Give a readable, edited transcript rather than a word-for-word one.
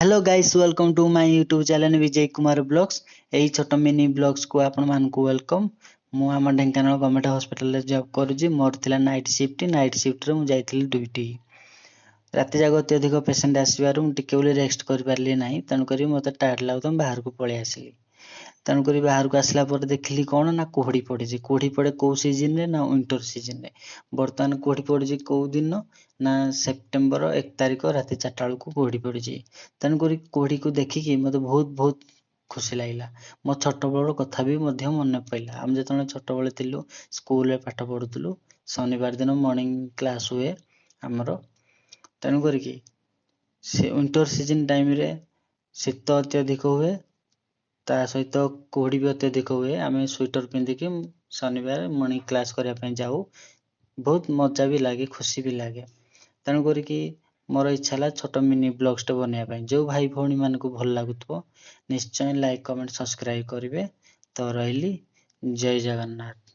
Hello guys welcome to my YouTube channel Vijay Kumar blogs. यही छोट mini blogs को आपण मानकु वेलकम। मु आम ढेंकानाल गवर्नमेंट हॉस्पिटल रे जॉब करूची। मोर थिला नाइट शिफ्ट रे मु जाइथिली ड्यूटी। राति जाक अत्यधिक पेशेंट आसबार टिके बोली रेस्ट कर पारली नाही, तेणुकरी मते टायर्ड लागुता बाहर को पळै आसिली। तेणुकरी बाहर को आसला पर देखली कौन ना कुहड़ी पड़ी। कुहड़ी पड़े कौ सीजन रे ना विंटर सीजन रे। बर्तमान कुहड़ी पड़ी कौ दिन ना सेप्टेम्बर 1 तारिख राति 4टा बेलू कुहड़ी पड़ी। तेणुकरी कुहड़ी को देखिकी मत बहुत खुशी लगिला। मो छोट बेलर कथा भी मध्य मन पड़ा। आम जो छोट बेले थिलु स्कूल पाठ पढ़ुलु, शनिवार दिन मॉर्निंग क्लास हुए आमर। तेणु करिकी से विंटर सीजन टाइम रे शीत अत्यधिक हुए, ता सहित कुहड़ी भी अत्यधिक हुए। आम स्वेटर पिंधिकी शनिवार मॉर्निंग क्लास करने जाऊ। बहुत मजा भी लगे, खुशी भी लगे। तेणु करिकी मोर इच्छा है छोट मिनी ब्लॉग्स टे बनवाई। जो भाई भौणी मान को भल लगुथबो निश्चय लाइक कमेंट सब्सक्राइब करेंगे। तो रही जय जगन्नाथ।